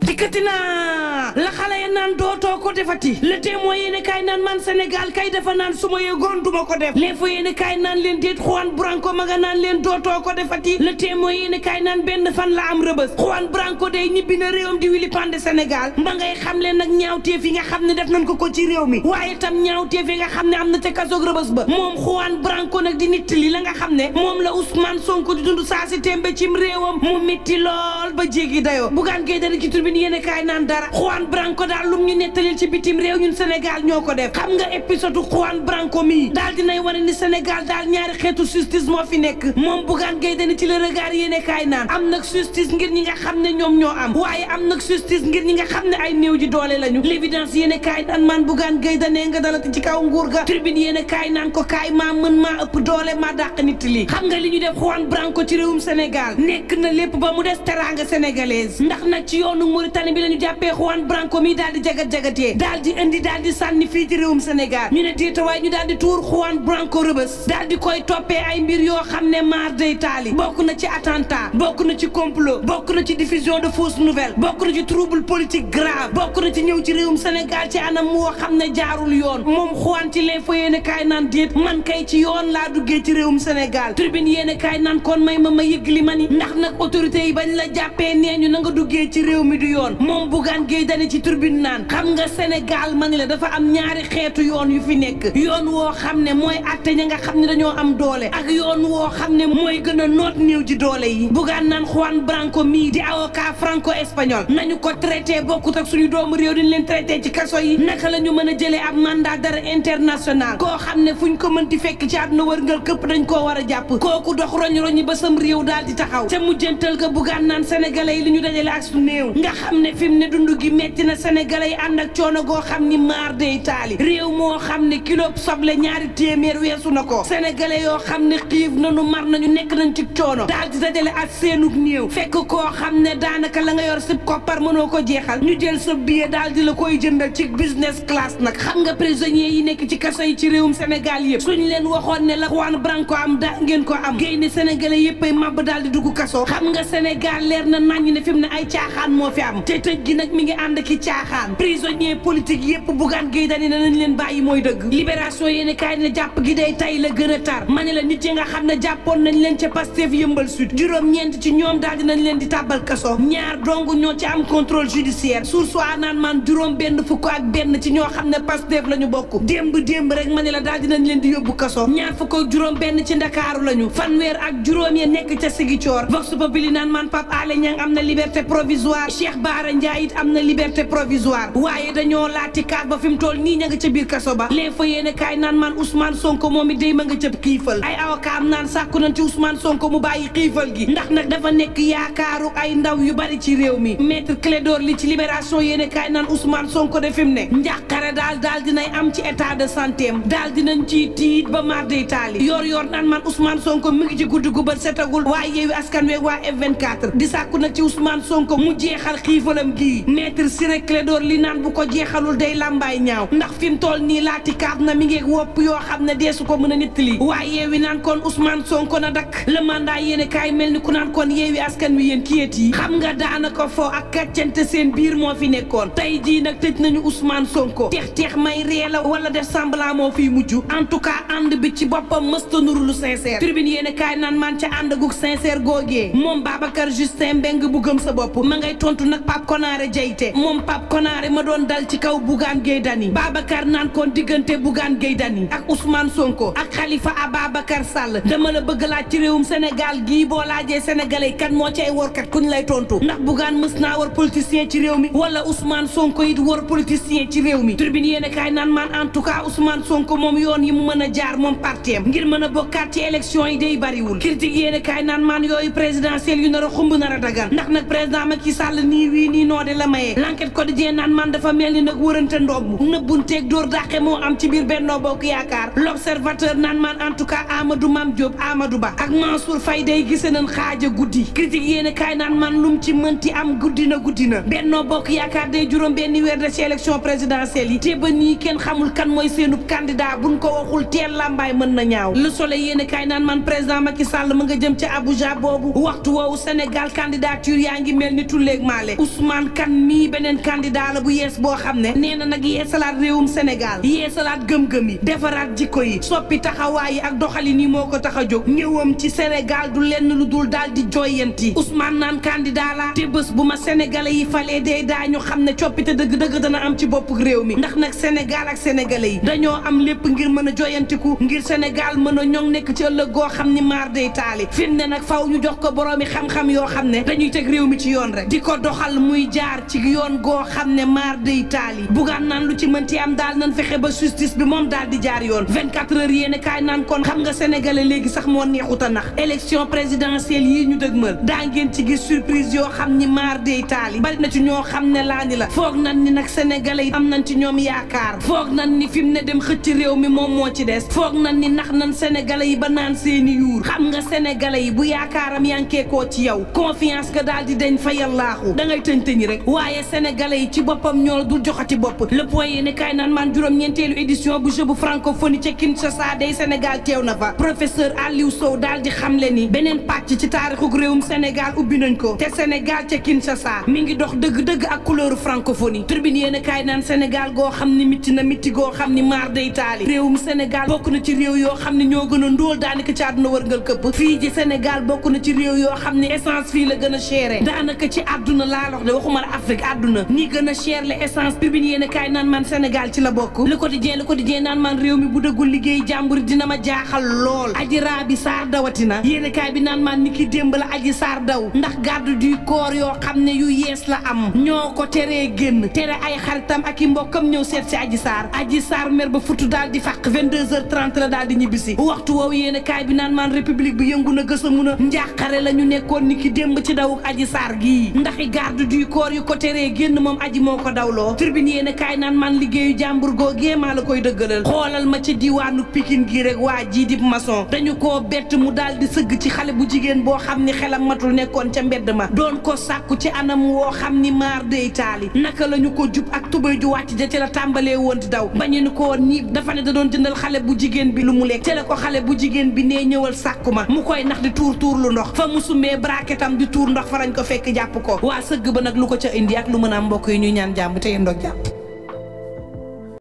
dikkati naa la xale ya naan dootoo ko defati Le Témoin yéene kaay naan man Sénégal kay dafa naan su ma yëgoon duma ko def L'Info yéene kaay naan leen déet Juan Branco ma nga naan leen dootoo ko defati Le Témoin yéene kaay naan benn fan la am rëbës Juan Branco day ñibbi na réewam di wili pande Sénégal mba ngay xam leen nag ñaawteef yi nga xam ne def nañ ko ci réew mi waaye tam ñaawteef yi nga xam ne am na ca kasoog rëbës ba moom Juan Branco nag di nittali la nga xam ne moom la Ousmane Sonko di dund saa si tembe cim réewam mu mitti lool ba jéggi dayoo Bougane Gueye Dany ci Tribune yéene kaay naan dara Juan Branco daal lum ñu nettalil ci bitim réew ñun Sénégal ñoo ko def xam nga épisode Juan Branco mii daal dinay wane ni Sénégal daal ñaari xeetu justice moo fi nekk moom Bougane Gueye Dany ci Le Regard yéene kaay naan am nag justice ngir ñi nga xam ne ñoom ñoo am waaye am nag justice ngir ñi nga xam ne ay néew ji doole lañu L'évidence yéene kaay naan man Bougane Gueye Dany nga dalati ci kaw nguur ga Tribune yéene kaay naan ko kaay maa mën maa ëpp doole maa dàq nit li xam nga li ñu def Juan Branco ci réewum Sénégal nekk na lépp ba mu des teranga sénégalaise ndax nag ci yoonu Mauritanie bi lañu jàppee Juan Branco mi daal di jagat-jagatee daal di indi daal di sànni fii ci réewum Sénégal ñu ne déetawaay ñu daal di tuur Juan Branco rëbës daal di koy toppee ay mbir yoo xam ne maar day taali bokk na ci attentat bokk na ci complot bokk na ci diffusion de fausses nouvelles bokk na ci trouble politique grave bokk na ci ñëw ci réewum Sénégal ci anam woo xam ne jaarul yoon moom Juan ci L'Info yéene kaay naan déet man kay ci yoon laa duggee ci réewum Sénégal Tribune yéene kaay naan kon may ma yëg li ma ni ndax nag autorité yi bañ la jàppee nee ñu na nga duggee ci réew mi du yoon moom Bougane Gueye Dany ci Tribune naan xam nga Sénégal ma ni la dafa am ñaari xeetu yoon yu fi nekk yoon woo xam ne mooy atte ña nga xam ne dañoo am doole ak yoon woo xam ne mooy gën a noot néew ji doole yi Bougane naan Juan Branco mii di avocat franco espagnol nañu ko traité bokkut ak suñu doomu réew diñ leen traité ci kaso yi naka la ñu mën a jëlee ab mandat d'arrêt international koo xam ne fuñ ko mënti fekk ci àdduna wërngal këpp dañ koo war a jàpp kooku dox roñ-roñi ba sam réew daal di taxaw ca mujjantal ka Bougane naan sénégalais yi li ñu dajale ak su néew nga xam ne fi mu ne dund gi metti na sénégalais yi ànd ak coono goo xam ni maar day taali réew moo xam ne kilo soble ñaari téeméer weesu na ko sénégalais yoo xam ne xiif nañu mar nañu nekk nañ ci coono daal di dajale ak seenug néew fekk koo xam ne daanaka la nga yor sib koppar mënoo ko jeexal ñu jël sa billet daal di la koy jëndal ci business class nag xam nga prisonniers yi nekk ci kaso yi ci réewum Sénégal yëpp suñu leen waxoon ne la Juan Branco am daa ngeen ko am géy ne sénégalais yëpp ay màbb daal di dugg kaso xam nga Sénégal leer na nañu ne fi mu ne ay caaxaan moo fi am te tëj gi nag mi ngi ànd ki caaxaan prisonnier politique yëpp Bougane Gueye Dany ne nañ leen bàyyi mooy dëgg Libération yéeni kaay ne jàpp gi day tay la gën a tar ma ne la nit yi nga xam ne jàppoon nañ leen ca Pastef Yeumbeul Sud juróom-ñeent ci ñoom daal dinañ leen di tàbbal kaso ñaar dong ñoo ci am contrôle judiciaire source a naan man juróom benn fukk ak benn ci ñoo xam ne Pastef la ñu bokk démb rek ma ne la daal dinañ leen di yóbbu kaso ñaar fukk ak juróom benn ci Ndakaaru lañu fanweer ak juróom ya nekk ca Ziguinchor Vox Populi naan man Pape Alé Niang am na liberté provisoire Cheikh Bara Ndiaye it am na liberté provisoire waaye dañoo laati kaat ba fi mu toll nii ña nga ca biir kaso ba L'Info yéene kaay naan man Ousmane Sonko moom it day ma nga cëb xiifal ay avocat am naan sàkku nañ ci Ousmane Sonko mu bàyyi xiifal gi ndax nag dafa nekk yaakaaru ay ndaw yu bari ci réew mi maître Clédor Ly ci Libération yéene kaay naan Ousmane Sonko de fi mu ne njàqare daal dinay am ci état de santé am daal dinañ ci tiit ba mar day taali yor naan man Ousmane Sonko mi ngi ci guddi gu bët setagul waaye Yewwi Askan Wi waa F24 di sàkku nag ci Ousmane Sonko mu jeexal xiifalam gii maître Ciré Clédor Ly naan bu ko jeexalul day làmbaay ñaaw ndax fi mu toll nii laati kaat na mi ngi wopp yoo xam ne deesu ko mën a nittali waaye Yewwi naan kon Ousmane Sonko na dakk le mandat yéene kaay mel ni ku naan kon Yewwi Askan Wi yéen kiyét yi xam nga daanaka fo ak kaccante seen biir moo fi nekkoon tey jii nag tëj nañu Ousmane Sonko teex may ree la wala def semblant moo fiy mujj en tout cas ànd bi ci boppam mësta nuru lu sincère Tribune yéene kaay naan man ca ànd gu sincère googee moom Babacar Justin Mbengue bu gëm sa bopp ma ngay tontu nag Pape Konaré Diayte moom Pape Konaré ma doon dal ci kaw Bougane Gueye Dany Babacar naan kon diggante Bougane Gueye Dany ak Ousmane Sonko ak Khalifa Ababacar Sall dama la bëgg laaj ci réewum Sénégal gii boo laajee sénégalais kan moo ci ay workat kuñ lay tontu ndax Bougane mës naa war politicien ci réew mi wala Ousmane Sonko it war politicien ci réew mi Tribune yéene kaay naan man en tout cas Ousmane Sonko moom yoon yi mu mën a jaar moom partem ngir mën a bokkaat ci élection yi day bariwul critique yéene kaay naan man yooyu présidentielle yu nar a xumb nar a dagan ndax nag président Macky Sall nii wii nii noo de la mayee l'enquête quotidien naan man dafa mel ni nag wërante ndomb nëbbunteeg dóor dàqe moo am ci biir Benno Bokk Yaakaar l'observateur naan man en tout cas Amadou Mame Diop Amadou Ba ak Mansour Faye day gise nañ xaaja guddi critique yéene kaay naan man lum ci mënti am guddi na Benno Bokk Yaakaar day juróom benn weer de ci élection présidentielle yi te ba nii kenn xamul kan mooy seenub candidat buñ ko waxul teel lambaay mën na ñaaw Le Soleil yéene kaay naan man président Macky Sall ma nga jëm ca Abuja boobu waxtu woowu Sénégal candidature yaa ngi mel ni tulleeg maale Ousmane Kane mii beneen candidat la bu yees boo xam ne nee na nag yeesalaat réewum Sénégal yeesalaat gëm-gëm yi defaraat jikko yi soppi taxawaay yi ak doxalin yi moo ko tax a jóg ñëwam ci Sénégal du lenn lu dul daal di joyanti Ousmane naan candidat la te bés bu ma sénégalais yi falee dee daañu xam ne coppite dëgg-dëgg dana am ci bopp réew mi ndax nag Sénégal ak sénégalais yi dañoo am lépp ngir mën a joyantiku ngir Sénégal mën a ñoŋ nekk ci ëllëg goo xam ni maar day taali fi mu ne nag faw ñu jox ko boroomi xam-xam yoo xam ne dañuy teg réew mi ci yoon rek di ko doxal muy jaar ci yoon goo xam ne maar day taali bugaan naan lu ci mënti am daal nan fexe ba justice bi moom daal di jaar yoon 24 heures yéene kaay naan kon xam nga sénégalais léegi sax moo neexut a nax élection présidentielle yii ñu dëgmal daa ngeen ci gis surprise yoo xam ni maar day taali bari na ci ñoo xam ne laa ni la foog nan ni nag sénégalais yi am nañ ci ñoom yaakaar foog nan ni fi mu ne dem xëcc réew mi moom moo ci des foog nan ni nax nan sénégalais yi ba naan seeni yuur xam nga sénégalais yi bu yaakaaram yankeekoo ci yow confiance que daal di dañ fa yàllaaxu da ngay tëñ-tëñi rek waaye sénégalais yi ci boppam ñoo dul joxati bopp le point yéene kaay naan man juróom-ñeenteelu édition bu jeu bu francophonie ca Kinshasa day Sénégal teew na fa professeur Aliou Sow daal di xamle ni beneen pàcc ci taarixu réewum Sénégal ubbi nañ ko te Sénégal ca Kinshasa mi ngi dox dëgg-dëgg ak couleur francophonie tribune yéene kaay naan Sénégal goo xam ni mitti na mitti goo xam ni maar day taali réewum Sénégal bokk na ci réew yoo xam ne ñoo gën a ndóol daanaka ci àdduna wërngal këpp fii ci Sénégal bokk na ci réew yoo xam ne essence fii la gën a chéré daanaka ci àdduna laa wax de waxuma la Afrique àdduna ñi gën a cher le essence tribune yéene kaay naan man Sénégal ci la bokk le quotidien naan man réew mi bu dëggul liggéey jàmbur dina ma jaaxal lool Adji Raby Sarr dawatina yéene kaay bi naan man ni ki démb la Adji Sarr daw ndax garde du corps yoo xam ne yu yees la am ñoo ko teree génn tere ay xaritam ak i mbokkam ñëw seet si Adji Sarr mer ba futu daal di fàq 22h30 la daal di ñibbisi waxtu woowu yéene kaay bi naan man république bi yëngu na gësamu na njàqare la ñu nekkoon ni ki démb ci dawuk Adji Sarr gii ndaxi garde du corps yu ko teree génn moom aji moo ko dawloo tribune yéene kaay naan man liggéeyu jàmbur googee maa la koy dëggalal xoolal ma ci diwaanu Pikine gi rek waa jii di maçon dañu koo bett mu daal di sëgg ci xale bu jigéen boo xam ni xelam matul nekkoon ca mbedd ma doon ko sàkku ci anam woo xam ni maar day taali naka la ñu ko jub ak tubay ju wàcc ja ci la tàmbalee woon di daw bañu ni ko woon nii dafa ne da doon jëndal xale bu jigéen bi lu mu lekk te la ko xale bu jigéen bi nee ñëwal sàkku ma mu koy nax di tuur lu ndox fa mu sumee braquetam di tuur ndox fa lañ ko fekk jàpp ko waa sëgg ba nag lu ko ca indi ak lu mën a mbokk yi ñuy ñaan jàmm te yendoog jàmm